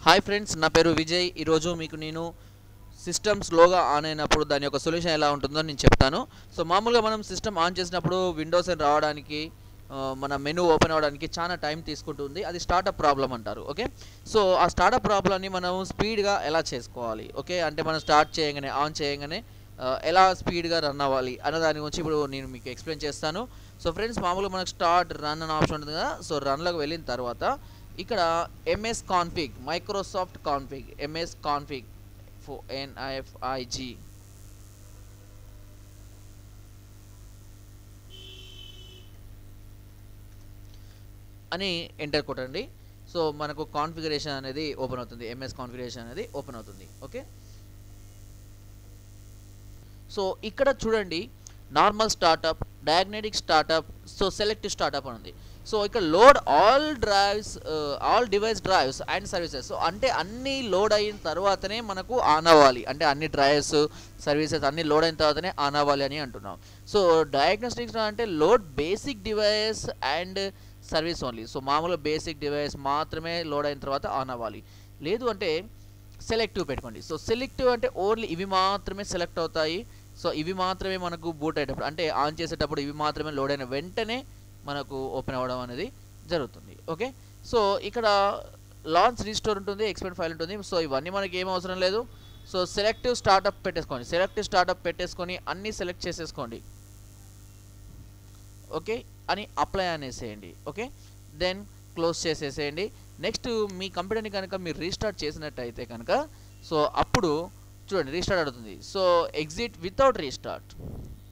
Hi friends, నా పేరు విజయ్. ఈరోజు మీకు నేను సిస్టమ్ స్లోగా ఆన్ అయినప్పుడు దాని యొక్క సొల్యూషన్ ఎలా ఉంటుందో నేను చెప్తాను. సో మామూలుగా మనం సిస్టమ్ ఆన్ చేసినప్పుడు విండోస్ అని రావడానికి మన మెనూ ఓపెన్ అవ్వడానికి చాలా టైం తీసుకుంటుంది. అది స్టార్టప్ ప్రాబ్లం అంటారు. ఓకే, సో ఆ స్టార్టప్ ప్రాబ్లమ్ని మనం స్పీడ్గా ఎలా చేసుకోవాలి, ఓకే అంటే మనం స్టార్ట్ చేయగానే ఆన్ చేయగానే ఎలా స్పీడ్గా రన్ అవ్వాలి అన్న దాని గురించి ఇప్పుడు నేను మీకు ఎక్స్ప్లెయిన్ చేస్తాను. సో ఫ్రెండ్స్, మామూలుగా మనకు స్టార్ట్ రన్ అనే ఆప్షన్ ఉంటుంది కదా. సో రన్లోకి వెళ్ళిన తర్వాత ఇక్కడ MS config, Microsoft config, MS config NIFIG అని ఎంటర్ కొట్టండి. సో మనకు కాన్ఫిగరేషన్ అనేది ఓపెన్ అవుతుంది, ఎంఎస్ కాన్ఫిగరేషన్ అనేది ఓపెన్ అవుతుంది. ఓకే, సో ఇక్కడ చూడండి, normal startup, diagnostic startup, so select startup అని ఉంది. సో ఇక్కడ load all drives, all device drives and services. So అంటే అన్నీ లోడ్ అయిన తర్వాతనే మనకు ఆన్ అవ్వాలి, అంటే అన్ని డ్రైవ్స్ సర్వీసెస్ అన్నీ లోడ్ అయిన తర్వాతనే ఆన్ అవ్వాలి అని అంటున్నాం. సో డయాగ్నోస్టిక్స్ అంటే load basic device and service only. So మామూలుగా బేసిక్ డివైస్ మాత్రమే లోడ్ అయిన తర్వాత ఆన్ అవ్వాలి. లేదు అంటే సెలెక్టివ్ పెట్టుకోండి. సో సెలెక్టివ్ అంటే ఓన్లీ ఇవి మాత్రమే సెలెక్ట్ అవుతాయి. సో ఇవి మాత్రమే మనకు బూట్ అయ్యేటప్పుడు, అంటే ఆన్ చేసేటప్పుడు ఇవి మాత్రమే లోడ్ అయిన వెంటనే మనకు ఓపెన్ అవ్వడం అనేది జరుగుతుంది. ఓకే, సో ఇక్కడ లాంచ్ రీస్టోర్ ఉంటుంది, ఎక్స్పెండ్ ఫైల్ ఉంటుంది. సో ఇవన్నీ మనకి ఏం అవసరం లేదు. సో సెలెక్టివ్ స్టార్టప్ పెట్టేసుకోండి. సెలెక్టివ్ స్టార్టప్ పెట్టేసుకొని అన్నీ సెలెక్ట్ చేసేసుకోండి. ఓకే అని అప్లై అనేసేయండి. ఓకే, దెన్ క్లోజ్ చేసేసేయండి. నెక్స్ట్ మీ కంప్యూటర్ని కనుక మీరు రీస్టార్ట్ చేసినట్టయితే కనుక సో అప్పుడు చూడండి రీస్టార్ట్ అవుతుంది. So exit without restart.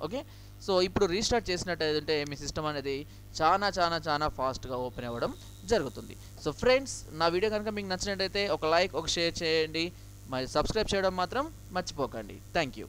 Okay, so ఇప్పుడు రీస్టార్ట్ చేసినట్టయితే మీ సిస్టమ్ అనేది చాలా ఫాస్ట్గా ఓపెన్ అవ్వడం జరుగుతుంది. సో ఫ్రెండ్స్, నా వీడియో కనుక మీకు నచ్చినట్టయితే ఒక లైక్, ఒక షేర్ చేయండి. మరి సబ్స్క్రైబ్ చేయడం మాత్రం మర్చిపోకండి. Thank you.